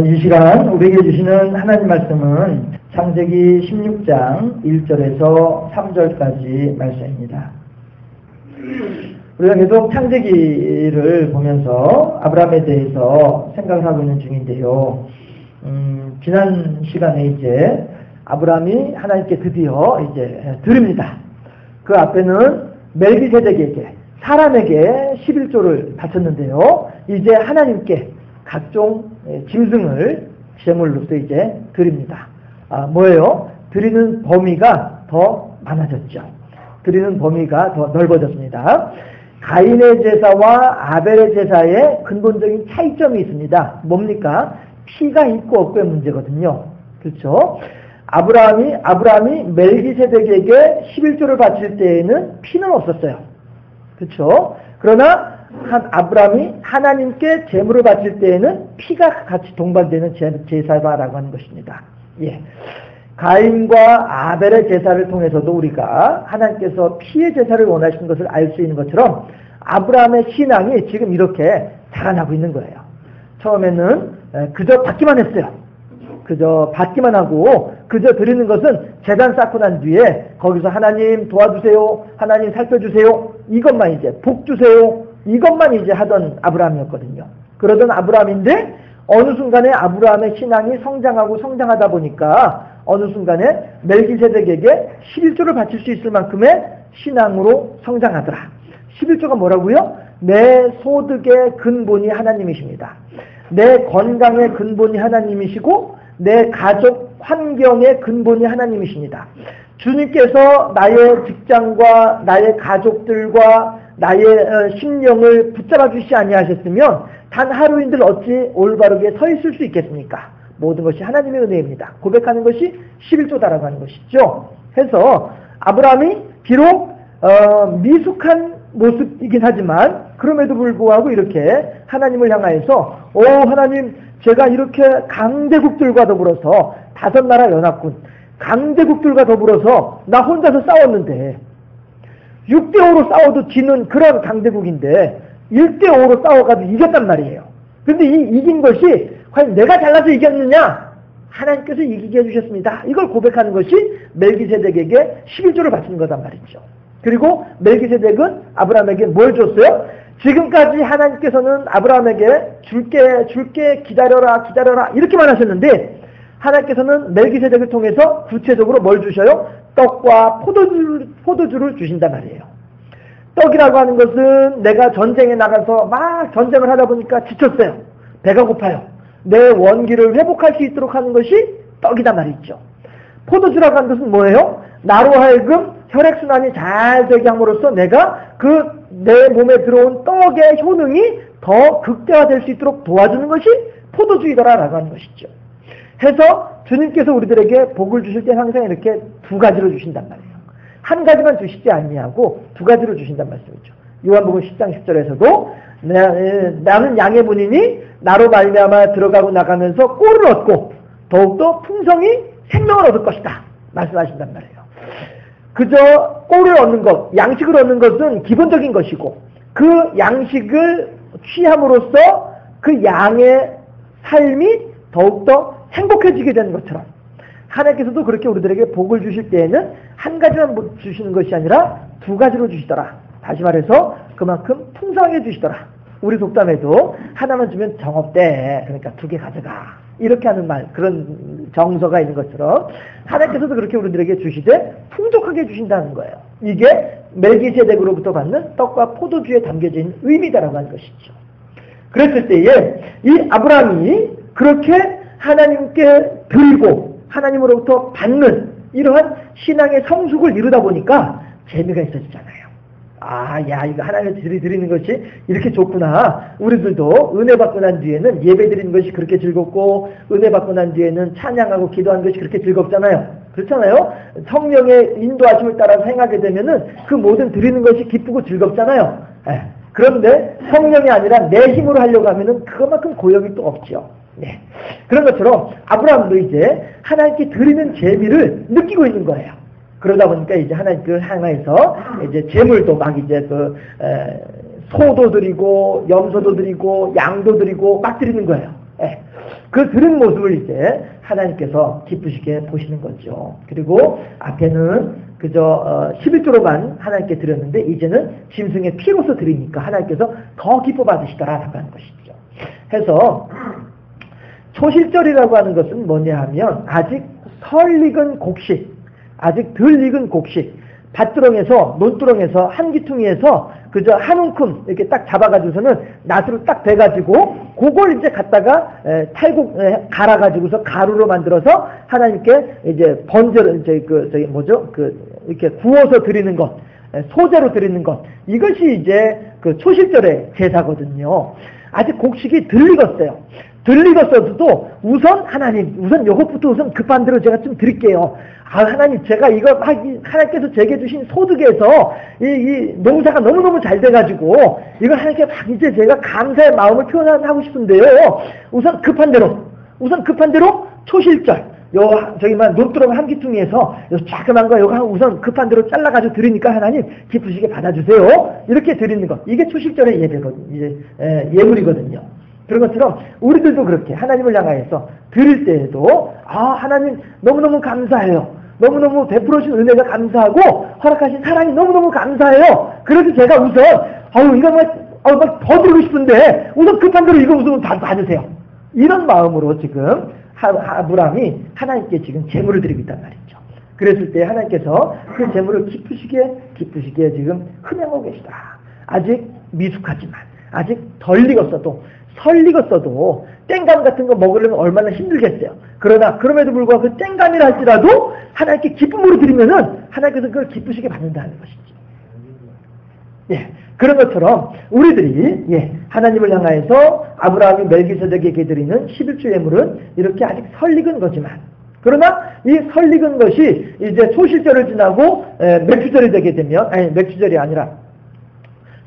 이 시간 우리에게 주시는 하나님 말씀은 창세기 16장 1절에서 3절까지 말씀입니다. 우리가 계속 창세기를 보면서 아브라함에 대해서 생각을 하고 있는 중인데요. 지난 시간에 이제 아브라함이 하나님께 드디어 이제 드립니다. 그 앞에는 멜기세덱에게 사람에게 11조를 바쳤는데요. 이제 하나님께 각종 짐승을 제물로서 이제 드립니다. 뭐예요? 드리는 범위가 더 많아졌죠. 드리는 범위가 더 넓어졌습니다. 가인의 제사와 아벨의 제사에 근본적인 차이점이 있습니다. 뭡니까? 피가 있고 없고의 문제거든요. 그렇죠? 아브라함이 멜기세덱에게 11조를 바칠 때에는 피는 없었어요. 그렇죠? 그러나 아브라함이 하나님께 제물을 바칠 때에는 피가 같이 동반되는 제사라고 하는 것입니다. 예. 가인과 아벨의 제사를 통해서도 우리가 하나님께서 피의 제사를 원하시는 것을 알 수 있는 것처럼 아브라함의 신앙이 지금 이렇게 자라나고 있는 거예요. 처음에는 그저 받기만 했어요. 그저 받기만 하고 그저 드리는 것은 제단 쌓고 난 뒤에 거기서 하나님 도와주세요, 하나님 살펴주세요, 이것만 이제 복 주세요, 이것만 이제 하던 아브라함이었거든요. 그러던 아브라함인데 어느 순간에 아브라함의 신앙이 성장하다 보니까 어느 순간에 멜기세덱에게 11조를 바칠 수 있을 만큼의 신앙으로 성장하더라. 11조가 뭐라고요? 내 소득의 근본이 하나님이십니다. 내 건강의 근본이 하나님이시고 내 가족 환경의 근본이 하나님이십니다. 주님께서 나의 직장과 나의 가족들과 나의 심령을 붙잡아 주시지 아니하셨으면 단 하루인들 어찌 올바르게 서 있을 수 있겠습니까? 모든 것이 하나님의 은혜입니다. 고백하는 것이 11조다라고 하는 것이죠. 해서 아브라함이 비록 미숙한 모습이긴 하지만 그럼에도 불구하고 이렇게 하나님을 향하여서 하나님, 제가 이렇게 강대국들과 더불어서 5나라 연합군 강대국들과 더불어서 나 혼자서 싸웠는데 6대5로 싸워도 지는 그런 강대국인데 1대5로 싸워가지고 이겼단 말이에요. 근데 이 이긴 것이 과연 내가 잘나서 이겼느냐? 하나님께서 이기게 해주셨습니다. 이걸 고백하는 것이 멜기세덱에게 11조를 바치는 거단 말이죠. 그리고 멜기세덱은 아브라함에게 뭘 줬어요? 지금까지 하나님께서는 아브라함에게 줄게 기다려라 이렇게만 하셨는데 하나님께서는 멜기세덱을 통해서 구체적으로 뭘 주셔요? 떡과 포도주를 주신단 말이에요. 떡이라고 하는 것은 내가 전쟁에 나가서 막 전쟁을 하다 보니까 지쳤어요. 배가 고파요. 내 원기를 회복할 수 있도록 하는 것이 떡이단 말이죠. 포도주라고 하는 것은 뭐예요? 나로 하여금 혈액순환이 잘 되게 함으로써 내가 내 몸에 들어온 떡의 효능이 더 극대화될 수 있도록 도와주는 것이 포도주이더라라고 하는 것이죠. 해서 주님께서 우리들에게 복을 주실 때 항상 이렇게 두 가지로 주신단 말이에요. 한 가지만 주시지 아니하고 두 가지로 주신단 말씀이죠. 요한복음 10장 10절에서도 나는 양의 문이니 나로 말미암아 들어가고 나가면서 꼴을 얻고 더욱더 풍성히 생명을 얻을 것이다 말씀하신단 말이에요. 그저 꼴을 얻는 것, 양식을 얻는 것은 기본적인 것이고 그 양식을 취함으로써 그 양의 삶이 더욱더 행복해지게 되는 것처럼 하나님께서도 그렇게 우리들에게 복을 주실 때에는 한 가지만 주시는 것이 아니라 두 가지로 주시더라. 다시 말해서 그만큼 풍성하게 주시더라. 우리 속담에도 하나만 주면 정없대. 그러니까 2개 가져가. 이렇게 하는 말, 그런 정서가 있는 것처럼 하나님께서도 그렇게 우리들에게 주시되 풍족하게 주신다는 거예요. 이게 멜기세덱으로부터 받는 떡과 포도주에 담겨져 있는 의미다라고 하는 것이죠. 그랬을 때에 이 아브라함이 그렇게 하나님께 드리고 하나님으로부터 받는 이러한 신앙의 성숙을 이루다 보니까 재미가 있어지잖아요. 이거 하나님께 드리는 것이 이렇게 좋구나. 우리들도 은혜 받고 난 뒤에는 예배 드리는 것이 그렇게 즐겁고 은혜 받고 난 뒤에는 찬양하고 기도하는 것이 그렇게 즐겁잖아요. 그렇잖아요. 성령의 인도하심을 따라서 행하게 되면은 그 모든 드리는 것이 기쁘고 즐겁잖아요. 그런데 성령이 아니라 내 힘으로 하려고 하면은 그것만큼 고역이 또 없죠. 네. 그런 것처럼 아브라함도 이제 하나님께 드리는 재미를 느끼고 있는 거예요. 그러다 보니까 이제 하나님을 향해서 이제 재물도 막 이제 소도 드리고 염소도 드리고 양도 드리고 막 드리는 거예요. 예. 그 들은 모습을 이제 하나님께서 기쁘시게 보시는 거죠. 그리고 앞에는 그저 11조로만 하나님께 드렸는데 이제는 짐승의 피로서 드리니까 하나님께서 더 기뻐 받으시더라라고 하는 것이죠. 해서 초실절이라고 하는 것은 뭐냐 하면 아직 덜 익은 곡식, 아직 덜 익은 곡식, 밭두렁에서 논두렁에서 한 귀퉁이에서 그저 한 움큼 이렇게 딱 잡아가지고서는 낫으로 딱 대가지고 그걸 이제 갖다가 탈곡 갈아가지고서 가루로 만들어서 하나님께 이제 번제로 이제 저기 뭐죠 이렇게 구워서 드리는 것, 소제로 드리는 것, 이것이 이제 그 초실절의 제사거든요. 아직 곡식이 덜 익었어요. 덜 익었어도 우선 하나님, 우선 요것부터 우선 급한 대로 제가 좀 드릴게요. 하나님, 제가 이거 하나님께서 제게 주신 소득에서 이 농사가 너무너무 잘 돼가지고 이걸 하나님께 막 이제 제가 감사의 마음을 표현하고 싶은데요. 우선 급한 대로 초실절, 저기만 논두렁 한 귀퉁이에서 조그만 거 요거 우선 급한 대로 잘라가지고 드리니까 하나님 기쁘시게 받아주세요. 이렇게 드리는 것, 이게 초실절의 예배거든요. 이제 예물이거든요. 그런 것처럼 우리들도 그렇게 하나님을 향하여서 드릴 때에도 하나님 너무너무 감사해요. 너무너무 베풀어주신 은혜가 감사하고 허락하신 사랑이 너무너무 감사해요. 그래서 제가 우선 이거 막 더 드리고 싶은데 우선 급한 대로 이거 우선 다 받으세요. 이런 마음으로 지금 아브라함이 하나님께 지금 제물을 드리고 있단 말이죠. 그랬을 때 하나님께서 그 제물을 기쁘시게 지금 흠양하고 계시다. 아직 미숙하지만 아직 덜 익었어도 설 익었어도 땡감 같은 거 먹으려면 얼마나 힘들겠어요. 그러나 그럼에도 불구하고 그 땡감이라 할지라도 하나님께 기쁨으로 드리면은 하나님께서 그걸 기쁘시게 받는다는 것이죠. 예, 그런 것처럼 우리들이 하나님을 향하여서 아브라함이 멜기세덱에게 드리는 11조 예물은 이렇게 아직 설 익은 거지만, 그러나 이 설 익은 것이 이제 초실절을 지나고 맥주절이 되게 되면, 맥주절이 아니라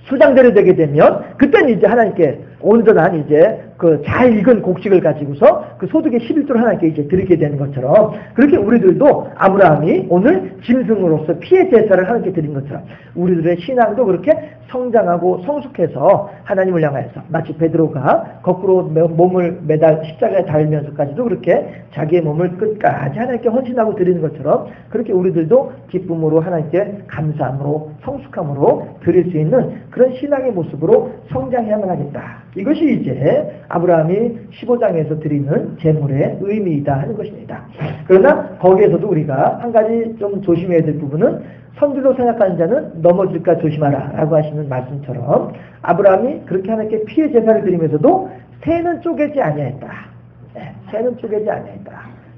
수장절이 되게 되면 그때는 이제 하나님께 온전한 이제 그 잘 익은 곡식을 가지고서 그 소득의 11조를 하나님께 이제 드리게 되는 것처럼, 그렇게 우리들도 아브라함이 오늘 짐승으로서 피의 제사를 하나님께 드린 것처럼 우리들의 신앙도 그렇게 성장하고 성숙해서 하나님을 향하여서, 마치 베드로가 거꾸로 몸을 매달 십자가에 달면서까지도 그렇게 자기의 몸을 끝까지 하나님께 헌신하고 드리는 것처럼, 그렇게 우리들도 기쁨으로 하나님께 감사함으로 성숙함으로 드릴 수 있는 그런 신앙의 모습으로 성장해야만 하겠다. 이것이 이제 아브라함이 15장에서 드리는 제물의 의미이다 하는 것입니다. 그러나 거기에서도 우리가 한 가지 좀 조심해야 될 부분은, 선질로 생각하는 자는 넘어질까 조심하라 라고 하시는 말씀처럼 아브라함이 그렇게 하나님께 피의 제사를 드리면서도 새는 쪼개지 아니하였다. 새는 쪼개지 아니하였다.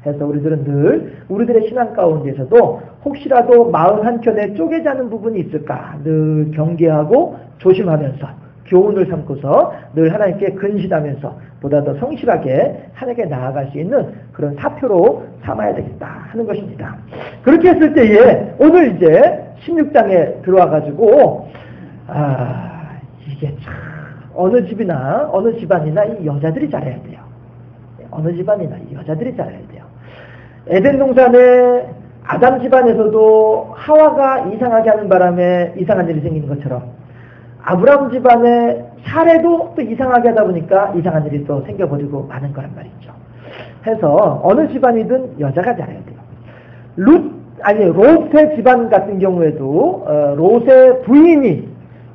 해서 우리들은 늘 우리들의 신앙 가운데서도 혹시라도 마음 한켠에 쪼개지 않은 부분이 있을까 늘 경계하고 조심하면서 교훈을 삼고서 늘 하나님께 근신하면서 보다 더 성실하게 하나님께 나아갈 수 있는 그런 사표로 삼아야 되겠다 하는 것입니다. 그렇게 했을 때에 오늘 이제 16장에 들어와가지고 이게 참 어느 집이나 어느 집안이나 이 여자들이 잘해야 돼요. 어느 집안이나 이 여자들이 잘해야 돼요. 에덴 동산에 아담 집안에서도 하와가 이상하게 하는 바람에 이상한 일이 생기는 것처럼 아브라함 집안의 사례도 또 이상하게 하다 보니까 이상한 일이 또 생겨버리고 마는 거란 말이죠. 해서 어느 집안이든 여자가 잘해야 돼요. 롯의 집안 같은 경우에도 롯의 부인이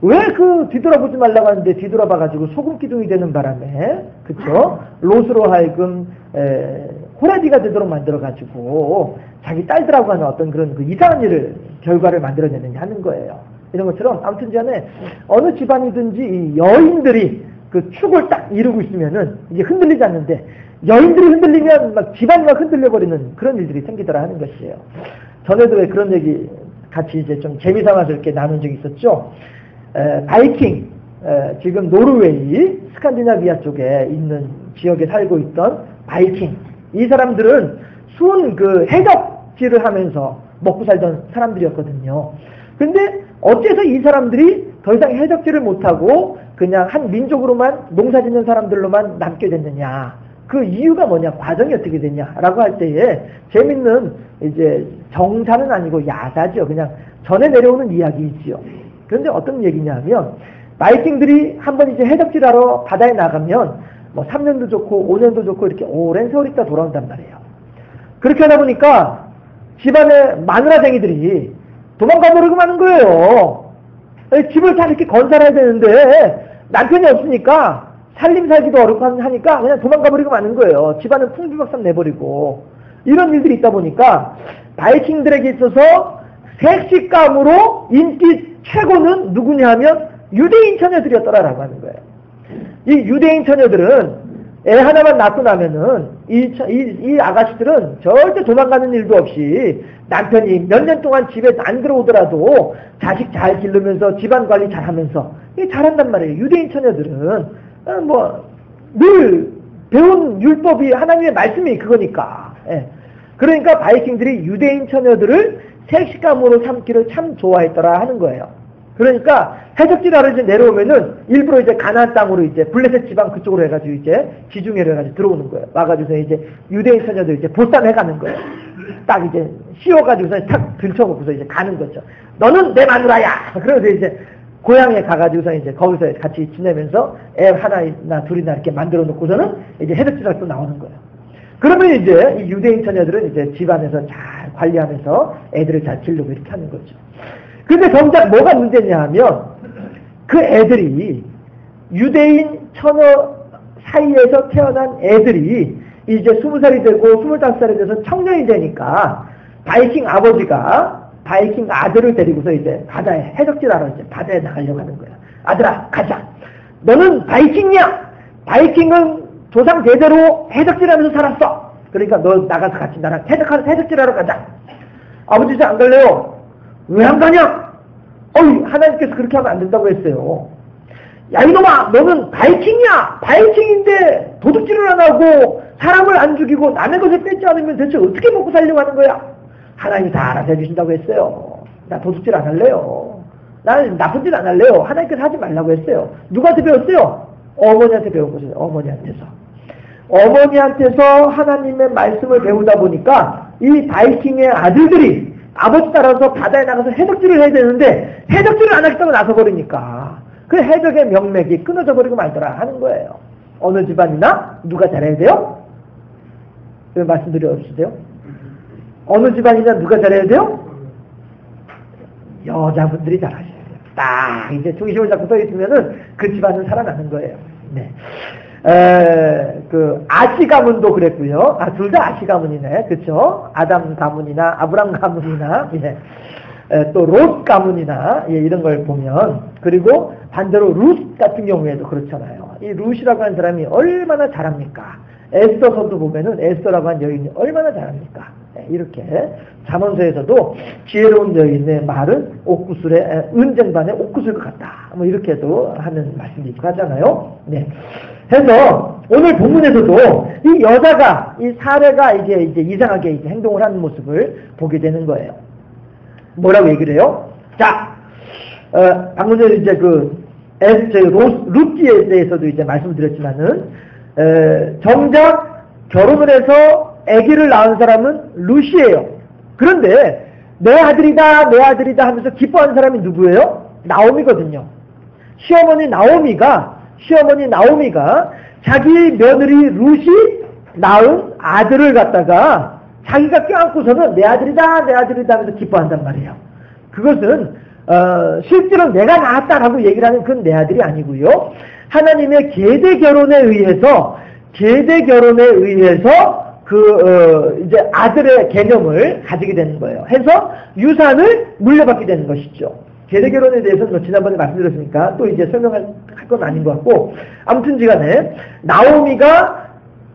왜 그 뒤돌아보지 말라고 하는데 뒤돌아봐가지고 소금 기둥이 되는 바람에, 그쵸? 롯으로 하여금 호라비가 되도록 만들어가지고 자기 딸들하고 하는 어떤 그런 그 이상한 일을 결과를 만들어내느냐 하는 거예요. 이런 것처럼 아무튼 간에 어느 집안이든지 이 여인들이 그 축을 딱 이루고 있으면은 이게 흔들리지 않는데, 여인들이 흔들리면 막 집안이 막 흔들려버리는 그런 일들이 생기더라 하는 것이에요. 전에도 왜 그런 얘기 같이 이제 좀 재미삼아서 이렇게 나눈 적이 있었죠. 바이킹, 지금 노르웨이, 스칸디나비아 쪽에 있는 지역에 살고 있던 바이킹. 이 사람들은 수은 그 해적질을 하면서 먹고 살던 사람들이었거든요. 근데 어째서 이 사람들이 더 이상 해적질을 못하고 그냥 한 민족으로만 농사 짓는 사람들로만 남게 됐느냐, 그 이유가 뭐냐, 과정이 어떻게 됐냐라고 할 때에 재밌는 이제 정사는 아니고 야사죠. 그냥 전해 내려오는 이야기이지요. 그런데 어떤 얘기냐 하면, 바이킹들이 한번 이제 해적질하러 바다에 나가면 뭐 3년도 좋고 5년도 좋고 이렇게 오랜 세월 있다 돌아온단 말이에요. 그렇게 하다 보니까 집안의 마누라쟁이들이 도망가 버리고 마는 거예요. 집을 잘 이렇게 건설해야 되는데 남편이 없으니까 살림 살기도 어렵고 하니까 그냥 도망가 버리고 마는 거예요. 집안은 풍비박산 내버리고. 이런 일들이 있다 보니까 바이킹들에게 있어서 색식감으로 인기 최고는 누구냐 하면 유대인 처녀들이었더라라고 하는 거예요. 이 유대인 처녀들은 애 하나만 낳고 나면은 이 아가씨들은 절대 도망가는 일도 없이 남편이 몇 년 동안 집에 안 들어오더라도 자식 잘 기르면서 집안 관리 잘 하면서 잘한단 말이에요. 유대인 처녀들은 뭐 늘 배운 율법이 하나님의 말씀이 그거니까. 예. 그러니까 바이킹들이 유대인 처녀들을 색식감으로 삼기를 참 좋아했더라 하는 거예요. 그러니까 해적지라로 이제 내려오면은 일부러 이제 가나안 땅으로 이제 블레셋 지방 그쪽으로 해가지고 이제 지중해로 해가지고 들어오는 거예요. 와가지고서 이제 유대인 처녀들 이제 보쌈해가는 거예요. 딱 이제 씌워가지고서 탁 들쳐놓고서 이제 가는 거죠. 너는 내 마누라야! 그러면서 이제 고향에 가가지고서 이제 거기서 같이 지내면서 애 하나나 둘이나 이렇게 만들어 놓고서는 이제 해적지라로 또 나오는 거예요. 그러면 이제 이 유대인 처녀들은 이제 집안에서 잘 관리하면서 애들을 잘 기르고 이렇게 하는 거죠. 근데 정작 뭐가 문제냐 하면 그 애들이 유대인 처녀 사이에서 태어난 애들이 이제 20살이 되고 25살이 돼서 청년이 되니까 바이킹 아버지가 바이킹 아들을 데리고서 이제 바다에 해적질하러 이제 바다에 나가려고 하는 거야. 아들아 가자. 너는 바이킹이야. 바이킹은 조상 대대로 해적질하면서 살았어. 그러니까 너 나가서 같이 나랑 해적질하러 가자. 아버지 저 안 갈래요. 왜 안 가냐? 하나님께서 그렇게 하면 안 된다고 했어요. 야 이놈아 너는 바이킹이야. 바이킹인데 도둑질을 안 하고 사람을 안 죽이고 남의 것을 뺏지 않으면 대체 어떻게 먹고 살려고 하는 거야? 하나님이 다 알아서 해주신다고 했어요. 나 도둑질 안 할래요. 나는 나쁜 짓 안 할래요. 하나님께서 하지 말라고 했어요. 누구한테 배웠어요? 어머니한테 배운 거죠. 어머니한테서 하나님의 말씀을 배우다 보니까 이 바이킹의 아들들이 아버지 따라서 바다에 나가서 해적질을 해야 되는데 해적질을 안 하겠다고 나서버리니까 그 해적의 명맥이 끊어져 버리고 말더라 하는 거예요. 어느 집안이나 누가 잘해야 돼요? 왜 말씀드려 없으세요? 어느 집안이나 누가 잘해야 돼요? 여자분들이 잘하셔야 돼요. 딱 이제 중심을 잡고 서 있으면은 그 집안은 살아나는 거예요. 네. 그 아시 가문도 그랬고요. 둘 다 아시 가문이네, 그렇죠? 아담 가문이나 아브람 가문이나 또 롯 가문이나 이런 걸 보면 그리고 반대로 룻 같은 경우에도 그렇잖아요. 이 룻이라고 하는 사람이 얼마나 잘합니까? 에스더서도 보면은 에스더라고 하는 여인이 얼마나 잘합니까? 이렇게 잠언서에서도 지혜로운 여인의 말은 옥구슬에 은쟁반에 옥구슬 같다. 뭐 이렇게도 하는 말씀이 있고 하잖아요. 네. 해서 오늘 본문에서도 이 여자가 이 사례가 이제 이상하게 이제 행동을 하는 모습을 보게 되는 거예요. 뭐라고 얘기를 해요? 자, 방금 전에 이제 룻기에 대해서도 이제 말씀드렸지만은 정작 결혼을 해서 아기를 낳은 사람은 룻이에요. 그런데 내 아들이다 하면서 기뻐하는 사람이 누구예요? 나오미거든요. 시어머니 나오미가 자기 며느리 룻이 낳은 아들을 갖다가 자기가 껴안고서는 내 아들이다 하면서 기뻐한단 말이에요. 그것은 실제로 내가 낳았다라고 얘기를 하는 그건 내 아들이 아니고요. 하나님의 계대 결혼에 의해서 이제 아들의 개념을 가지게 되는 거예요. 해서 유산을 물려받게 되는 것이죠. 계대 결혼에 대해서는 지난번에 말씀드렸으니까 또 이제 설명할 건 아닌 것 같고, 아무튼지간에 나오미가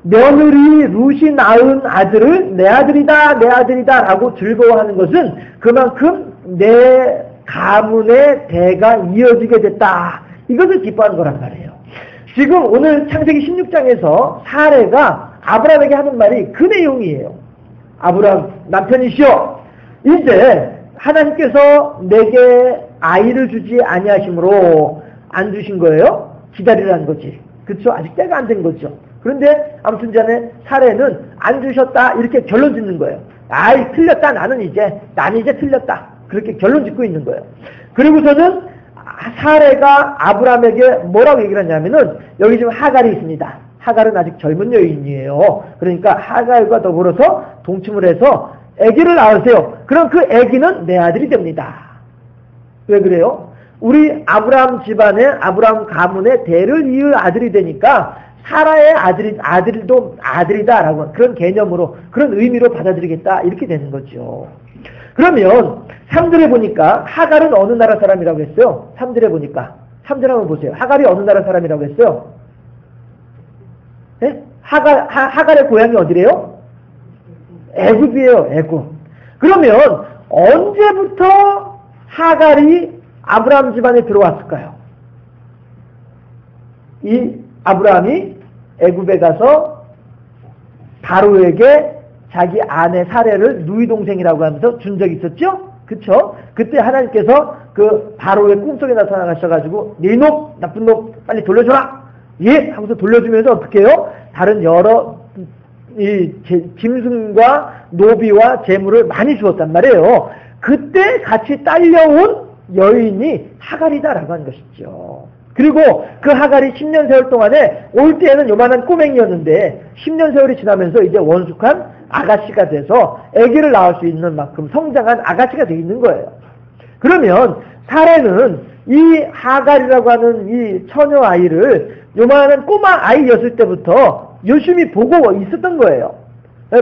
며느리 룻이 낳은 아들을 내 아들이다라고 즐거워하는 것은 그만큼 내 가문의 대가 이어지게 됐다. 이것을 기뻐하는 거란 말이에요. 지금 오늘 창세기 16장에서 사례가 아브라함에게 하는 말이 그 내용이에요. 아브라함 남편이시여, 이제 하나님께서 내게 아이를 주지 아니하심으로 안 주신 거예요. 기다리라는 거지. 그렇죠? 아직 때가 안 된 거죠. 그런데 아무튼 전에 사례는 안 주셨다 이렇게 결론 짓는 거예요. 아이 틀렸다, 나는 이제 틀렸다, 그렇게 결론 짓고 있는 거예요. 그리고서는 사례가 아브라함에게 뭐라고 얘기를 하냐면은, 여기 지금 하갈이 있습니다. 하갈은 아직 젊은 여인이에요. 그러니까 하갈과 더불어서 동침을 해서 아기를 낳으세요. 그럼 그 아기는 내 아들이 됩니다. 왜 그래요? 우리 아브라함 집안의 아브라함 가문의 대를 이을 아들이 되니까 사라의 아들도 아들이다라고 그런 개념으로 그런 의미로 받아들이겠다 이렇게 되는 거죠. 그러면 3절에 보니까 하갈은 어느 나라 사람이라고 했어요? 3절에 보니까 3절 한번 보세요. 하갈이 어느 나라 사람이라고 했어요? 네? 하갈의 고향이 어디래요? 애굽이에요. 애굽. 그러면 언제부터 하갈이 아브라함 집안에 들어왔을까요? 이 아브라함이 애굽에 가서 바로에게 자기 아내 사례를 누이 동생이라고 하면서 준 적이 있었죠? 그쵸? 그때 하나님께서 그 바로의 꿈속에 나타나셔가지고 네 놈, 나쁜 놈 빨리 돌려줘라! 예! 하면서 돌려주면서 어떻게 해요? 다른 여러 짐승과 노비와 재물을 많이 주었단 말이에요. 그때 같이 딸려온 여인이 하갈이다라고 하는 것이죠. 그리고 그 하갈이 10년 세월 동안에 올 때에는 요만한 꼬맹이였는데 10년 세월이 지나면서 이제 원숙한 아가씨가 돼서 아기를 낳을 수 있는 만큼 성장한 아가씨가 되어 있는 거예요. 그러면 사례는 이 하갈이라고 하는 이 처녀 아이를 요만한 꼬마 아이였을 때부터 열심히 보고 있었던 거예요.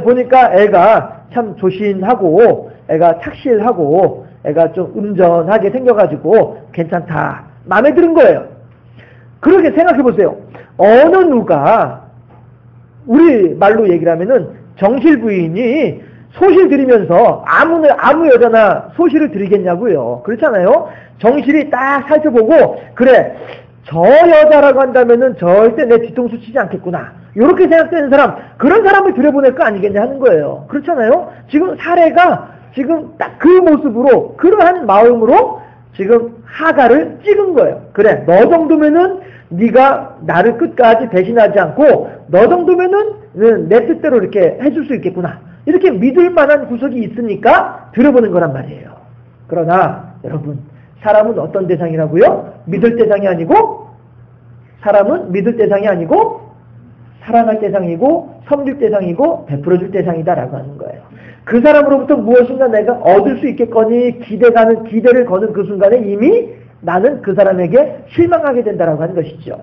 보니까 애가 참 조신하고 애가 착실하고 애가 좀 음전하게 생겨가지고 괜찮다. 마음에 드는 거예요. 그렇게 생각해 보세요. 어느 누가 우리 말로 얘기를 하면은 정실 부인이 소실 드리면서 아무 여자나 소실을 드리겠냐고요. 그렇잖아요. 정실이 딱 살펴보고 그래 저 여자라고 한다면은 절대 내 뒤통수 치지 않겠구나. 이렇게 생각되는 사람 그런 사람을 들여보낼 거 아니겠냐 하는 거예요. 그렇잖아요. 지금 사례가 지금 딱 그 모습으로 그러한 마음으로 지금 하갈을 찍은 거예요. 그래 너 정도면은 네가 나를 끝까지 배신하지 않고 너 정도면은 내 뜻대로 이렇게 해줄 수 있겠구나. 이렇게 믿을 만한 구석이 있으니까 들어보는 거란 말이에요. 그러나 여러분 사람은 어떤 대상이라고요? 믿을 대상이 아니고 사람은 믿을 대상이 아니고 사랑할 대상이고 섬길 대상이고 베풀어줄 대상이다라고 하는 거예요. 그 사람으로부터 무엇인가 내가 얻을 수 있겠거니 기대를 거는 그 순간에 이미 나는 그 사람에게 실망하게 된다라고 하는 것이죠.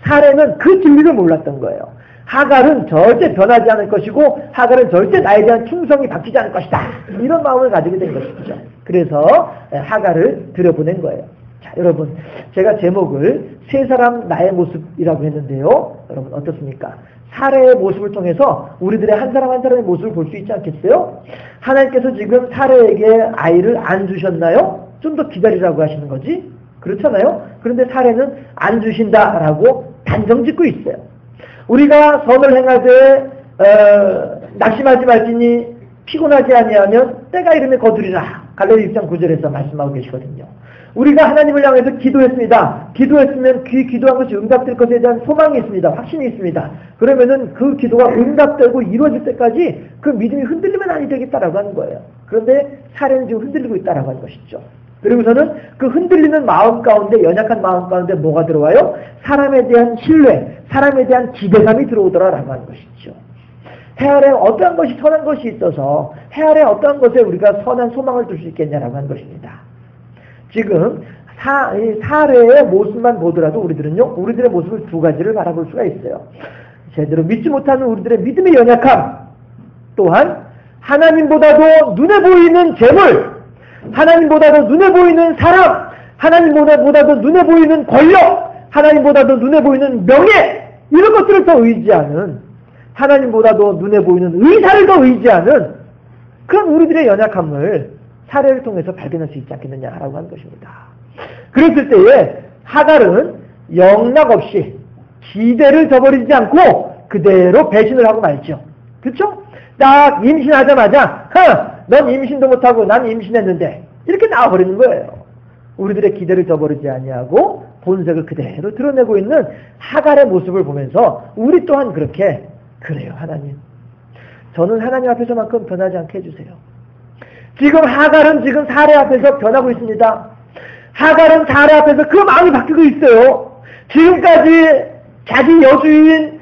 사례는 그 진리를 몰랐던 거예요. 하갈은 절대 변하지 않을 것이고 하갈은 절대 나에 대한 충성이 바뀌지 않을 것이다. 이런 마음을 가지게 된 것이죠. 그래서 하갈을 들여보낸 거예요. 자, 여러분 제가 제목을 세 사람 나의 모습이라고 했는데요. 여러분 어떻습니까? 사례의 모습을 통해서 우리들의 한 사람 한 사람의 모습을 볼 수 있지 않겠어요? 하나님께서 지금 사례에게 아이를 안 주셨나요? 좀 더 기다리라고 하시는 거지? 그렇잖아요? 그런데 사례는 안 주신다라고 단정짓고 있어요. 우리가 선을 행하되 낙심하지 말지니 피곤하지 아니하면 때가 이름에 거두리라. 갈라디아 6장 9절에서 말씀하고 계시거든요. 우리가 하나님을 향해서 기도했습니다. 기도했으면 기도한 것이 응답될 것에 대한 소망이 있습니다. 확신이 있습니다. 그러면은 그 기도가 응답되고 이루어질 때까지 그 믿음이 흔들리면 아니 되겠다라고 하는 거예요. 그런데 사례는 지금 흔들리고 있다라고 하는 것이죠. 그리고서는 그 흔들리는 마음 가운데 연약한 마음 가운데 뭐가 들어와요? 사람에 대한 신뢰, 사람에 대한 기대감이 들어오더라라고 하는 것이죠. 해 아래 어떠한 것이 선한 것이 있어서 해 아래 어떠한 것에 우리가 선한 소망을 둘 수 있겠냐라고 하는 것입니다. 지금 사례의 모습만 보더라도 우리들의 모습을 두 가지를 바라볼 수가 있어요. 제대로 믿지 못하는 우리들의 믿음의 연약함, 또한 하나님보다도 눈에 보이는 재물, 하나님보다도 눈에 보이는 사람, 하나님보다도 눈에 보이는 권력, 하나님보다도 눈에 보이는 명예, 이런 것들을 더 의지하는, 하나님보다도 눈에 보이는 의사를 더 의지하는 그런 우리들의 연약함을 사례를 통해서 발견할 수 있지 않겠느냐라고 하는 것입니다. 그랬을 때에 하갈은 영락없이 기대를 저버리지 않고 그대로 배신을 하고 말죠. 그렇죠? 딱 임신하자마자 넌 임신도 못하고 난 임신했는데 이렇게 나와버리는 거예요. 우리들의 기대를 저버리지 아니하고 본색을 그대로 드러내고 있는 하갈의 모습을 보면서 우리 또한 그렇게 그래요. 하나님 저는 하나님 앞에서만큼 변하지 않게 해주세요. 지금 하갈은 지금 사례 앞에서 변하고 있습니다. 하갈은 사례 앞에서 그 마음이 바뀌고 있어요. 지금까지 자기 여주인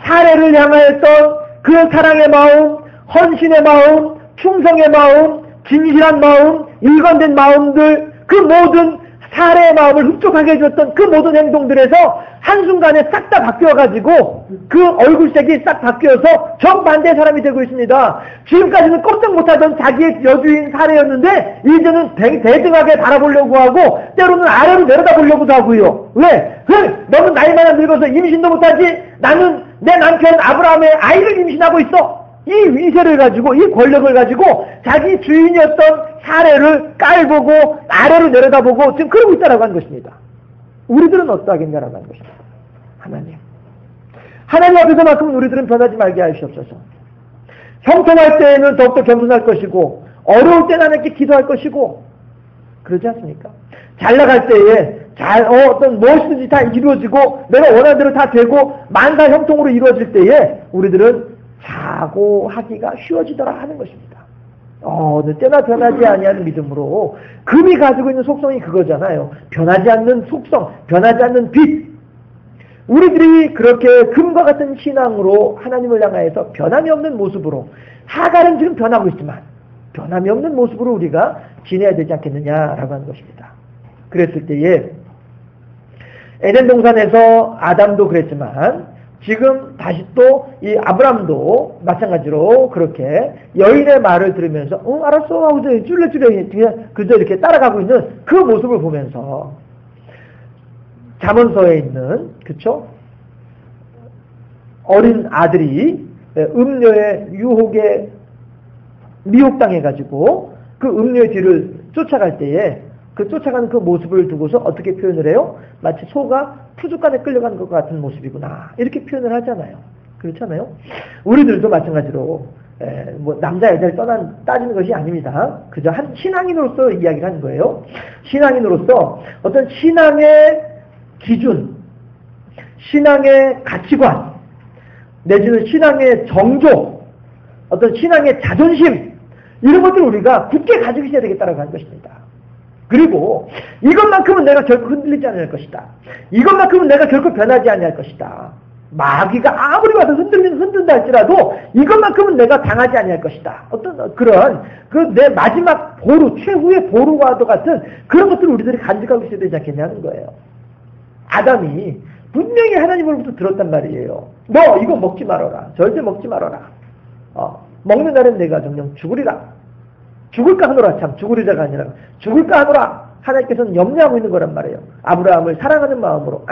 사례를 향하였던 그 사랑의 마음, 헌신의 마음, 충성의 마음, 진실한 마음, 일관된 마음들, 그 모든 사례의 마음을 흡족하게 해줬던 그 모든 행동들에서 한순간에 싹 다 바뀌어가지고 그 얼굴색이 싹 바뀌어서 정반대의 사람이 되고 있습니다. 지금까지는 꼼짝 못하던 자기의 여주인 사례였는데 이제는 대등하게 바라보려고 하고 때로는 아래로 내려다보려고도 하고요. 왜? 너는 나이 많아 늙어서 임신도 못하지? 나는 내 남편 아브라함의 아이를 임신하고 있어. 이 위세를 가지고 이 권력을 가지고 자기 주인이었던 사례를 깔보고 아래로 내려다보고 지금 그러고 있다라고 하는 것입니다. 우리들은 어떠하겠냐라고 하는 것입니다. 하나님 앞에서만큼은 우리들은 변하지 말게 하시옵소서. 형통할 때에는 더욱더 겸손할 것이고 어려울 때는 하나님께 기도할 것이고 그러지 않습니까? 잘 나갈 때에 어떤 무엇이든지 다 이루어지고 내가 원하는 대로 다 되고 만사 형통으로 이루어질 때에 우리들은 사고하기가 쉬워지더라 하는 것입니다. 어느 때나 변하지 아니하는 믿음으로 금이 가지고 있는 속성이 그거잖아요. 변하지 않는 속성, 변하지 않는 빛. 우리들이 그렇게 금과 같은 신앙으로 하나님을 향하여서 변함이 없는 모습으로 하갈은 지금 변하고 있지만 변함이 없는 모습으로 우리가 지내야 되지 않겠느냐라고 하는 것입니다. 그랬을 때에 에덴 동산에서 아담도 그랬지만 지금 다시 또 이 아브람도 마찬가지로 그렇게 여인의 말을 들으면서 알았어 하고 쫄래쫄래 그저 이렇게 따라가고 있는 그 모습을 보면서 잠언서에 있는 그쵸? 어린 아들이 음녀의 유혹에 미혹당해가지고 그 음녀의 뒤를 쫓아갈 때에 그 쫓아가는 그 모습을 두고서 어떻게 표현을 해요? 마치 소가 푸죽간에 끌려가는 것 같은 모습이구나 이렇게 표현을 하잖아요. 그렇잖아요. 우리들도 마찬가지로 뭐 남자 여자를 따지는 것이 아닙니다. 그저 한 신앙인으로서 이야기를 하는 거예요. 신앙인으로서 어떤 신앙의 기준, 신앙의 가치관, 내지는 신앙의 정조, 어떤 신앙의 자존심 이런 것들을 우리가 굳게 가지고 있어야 되겠다라고 하는 것입니다. 그리고 이것만큼은 내가 결코 흔들리지 않을 것이다. 이것만큼은 내가 결코 변하지 않을 것이다. 마귀가 아무리 와서 흔든다 할지라도 이것만큼은 내가 당하지 아니할 것이다. 어떤 그런 내 마지막 보루, 최후의 보루와도 같은 그런 것들을 우리들이 간직하고 있어야 되지 않겠냐는 거예요. 아담이 분명히 하나님으로부터 들었단 말이에요. 너 이거 먹지 말아라. 절대 먹지 말아라. 먹는 날은 내가 정녕 죽으리라. 죽을까 하노라. 참 죽으리라가 아니라 죽을까 하노라. 하나님께서는 염려하고 있는 거란 말이에요. 아브라함을 사랑하는 마음으로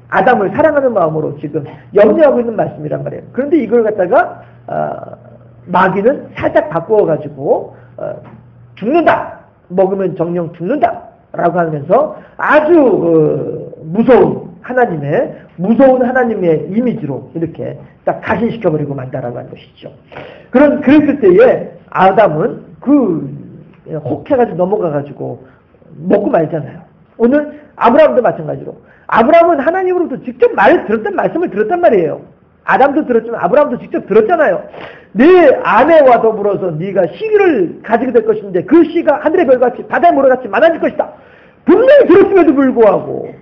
아담을 사랑하는 마음으로 지금 염려하고 있는 말씀이란 말이에요. 그런데 이걸 갖다가 마귀는 살짝 바꾸어가지고 죽는다. 먹으면 정녕 죽는다. 라고 하면서 아주 무서운 하나님의 이미지로 이렇게 딱 가신시켜버리고 만다라고 하는 것이죠. 그랬을 때에 아담은 혹해가지고 넘어가가지고 먹고 말잖아요. 오늘 아브라함도 마찬가지로 아브라함은 하나님으로부터 직접 말씀을 들었단 말이에요. 아담도 들었지만 아브라함도 직접 들었잖아요. 네 아내와 더불어서 네가 씨를 가지게 될 것인데 그 씨가 하늘의 별같이 바다의 모래같이 많아질 것이다. 분명히 들었음에도 불구하고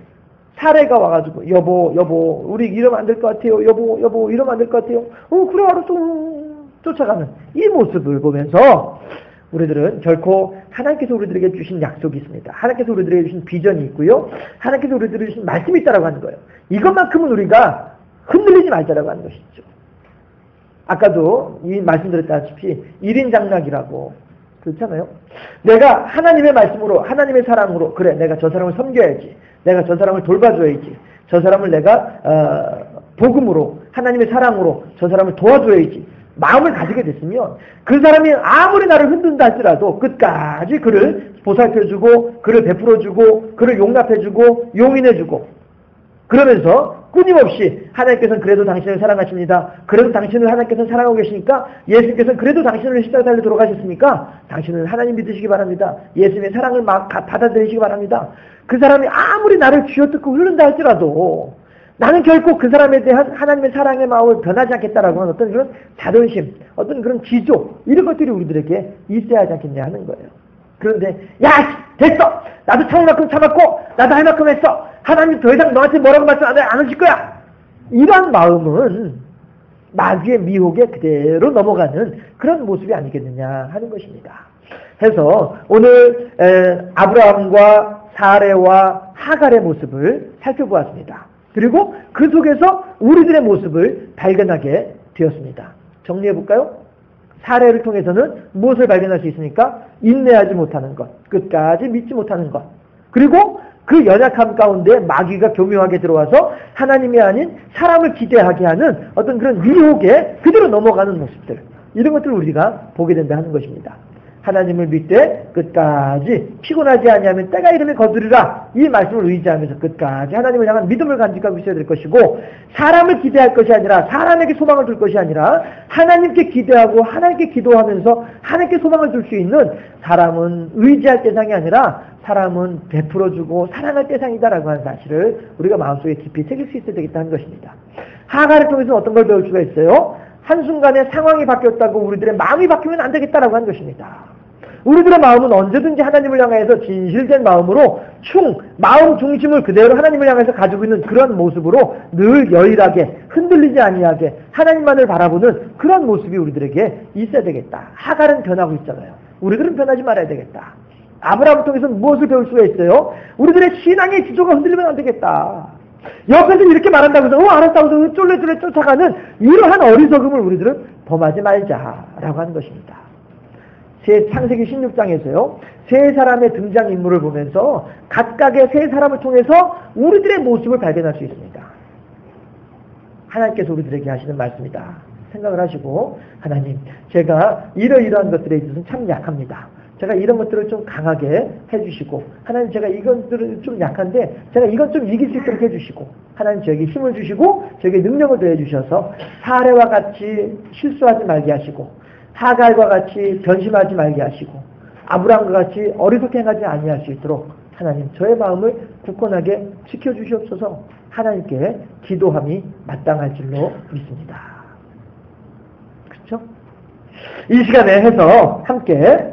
사례가 와가지고 여보 우리 이러면 안 될 것 같아요. 여보 이러면 안 될 것 같아요. 그래 알았어 쫓아가는 이 모습을 보면서 우리들은 결코 하나님께서 우리들에게 주신 약속이 있습니다. 하나님께서 우리들에게 주신 비전이 있고요. 하나님께서 우리들에게 주신 말씀이 있다라고 하는 거예요. 이것만큼은 우리가 흔들리지 말자라고 하는 것이죠. 아까도 이 말씀드렸다시피 1인 장락이라고 그렇잖아요. 내가 하나님의 말씀으로 하나님의 사랑으로 그래 내가 저 사람을 섬겨야지. 내가 저 사람을 돌봐줘야지. 저 사람을 내가 복음으로 하나님의 사랑으로 저 사람을 도와줘야지. 마음을 가지게 됐으면 그 사람이 아무리 나를 흔든다 할지라도 끝까지 그를 보살펴주고 그를 베풀어주고 그를 용납해주고 용인해주고 그러면서 끊임없이 하나님께서는 그래도 당신을 사랑하십니다. 그래도 당신을 하나님께서는 사랑하고 계시니까 예수님께서는 그래도 당신을 십자가 달려 돌아가셨으니까 당신은 하나님 믿으시기 바랍니다. 예수님의 사랑을 막 받아들이시기 바랍니다. 그 사람이 아무리 나를 쥐어뜯고 흐른다 할지라도 나는 결코 그 사람에 대한 하나님의 사랑의 마음을 변하지 않겠다라고 하는 어떤 그런 자존심, 어떤 그런 지조 이런 것들이 우리들에게 있어야 하지 않겠냐 하는 거예요. 그런데 야 됐어! 나도 참을 만큼 참았고 나도 할 만큼 했어! 하나님 더 이상 너한테 뭐라고 말씀 안 하실 거야! 이러한 마음은 마귀의 미혹에 그대로 넘어가는 그런 모습이 아니겠느냐 하는 것입니다. 해서 오늘 아브라함과 사레와 하갈의 모습을 살펴보았습니다. 그리고 그 속에서 우리들의 모습을 발견하게 되었습니다. 정리해볼까요? 사례를 통해서는 무엇을 발견할 수 있습니까? 인내하지 못하는 것, 끝까지 믿지 못하는 것, 그리고 그 연약함 가운데 마귀가 교묘하게 들어와서 하나님이 아닌 사람을 기대하게 하는 어떤 그런 미혹에 그대로 넘어가는 모습들, 이런 것들을 우리가 보게 된다 하는 것입니다. 하나님을 믿되 끝까지 피곤하지 아니하면 때가 이르면 거두리라, 이 말씀을 의지하면서 끝까지 하나님을 향한 믿음을 간직하고 있어야 될 것이고, 사람을 기대할 것이 아니라, 사람에게 소망을 둘 것이 아니라 하나님께 기대하고 하나님께 기도하면서 하나님께 소망을 둘 수 있는, 사람은 의지할 대상이 아니라 사람은 베풀어주고 사랑할 대상이다라고 하는 사실을 우리가 마음속에 깊이 새길 수 있어야 되겠다는 것입니다. 하갈을 통해서 어떤 걸 배울 수가 있어요? 한순간에 상황이 바뀌었다고 우리들의 마음이 바뀌면 안 되겠다라고 하는 것입니다. 우리들의 마음은 언제든지 하나님을 향해서 진실된 마음으로 마음 중심을 그대로 하나님을 향해서 가지고 있는 그런 모습으로 늘 여일하게 흔들리지 아니하게 하나님만을 바라보는 그런 모습이 우리들에게 있어야 되겠다. 하갈은 변하고 있잖아요. 우리들은 변하지 말아야 되겠다. 아브라함을 통해서는 무엇을 배울 수가 있어요? 우리들의 신앙의 지조가 흔들리면 안 되겠다. 옆에서 이렇게 말한다고 해서 알았다고 해서 쫄래쫄래 쫓아가는 이러한 어리석음을 우리들은 범하지 말자라고 하는 것입니다. 창세기 16장에서요, 세 사람의 등장인물을 보면서 각각의 세 사람을 통해서 우리들의 모습을 발견할 수 있습니다. 하나님께서 우리들에게 하시는 말씀이다 생각을 하시고, 하나님, 제가 이러이러한 것들에 있어서는 참 약합니다. 제가 이런 것들을 좀 강하게 해주시고, 하나님, 제가 이것들은 좀 약한데 제가 이것 좀 이길 수 있도록 해주시고, 하나님 저에게 힘을 주시고 저에게 능력을 더해주셔서 사례와 같이 실수하지 말게 하시고, 하갈과 같이 변심하지 말게 하시고, 아브라함과 같이 어리석게 행하지 아니할 수 있도록 하나님 저의 마음을 굳건하게 지켜주시옵소서. 하나님께 기도함이 마땅할 줄로 믿습니다. 그렇죠? 이 시간에 해서 함께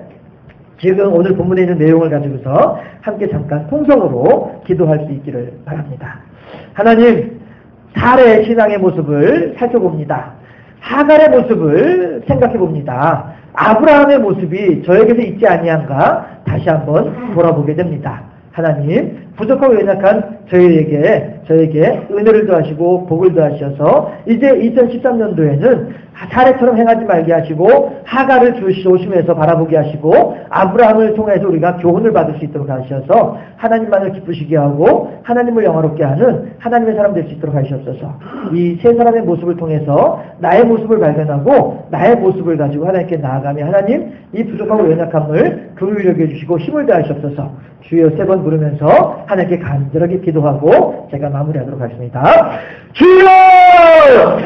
지금 오늘 본문에 있는 내용을 가지고서 함께 잠깐 통성으로 기도할 수 있기를 바랍니다. 하나님, 사례의 신앙의 모습을 살펴봅니다. 하갈의 모습을 생각해 봅니다. 아브라함의 모습이 저에게서 있지 아니한가 다시 한번 돌아보게 됩니다. 하나님, 부족하고 연약한 저에게 은혜를 더하시고 복을 더하셔서 이제 2013년도에는 사례처럼 행하지 말게 하시고, 하갈을 조심해서 바라보게 하시고, 아브라함을 통해서 우리가 교훈을 받을 수 있도록 하셔서 하나님만을 기쁘시게 하고 하나님을 영화롭게 하는 하나님의 사람 될 수 있도록 하시옵소서. 이 세 사람의 모습을 통해서 나의 모습을 발견하고 나의 모습을 가지고 하나님께 나아가며, 하나님, 이 부족하고 연약함을 긍휼히 여겨주시고 힘을 다하시옵소서. 주여 세 번 부르면서 하나님께 간절하게 기도하고 제가 마무리하도록 하겠습니다. 주여!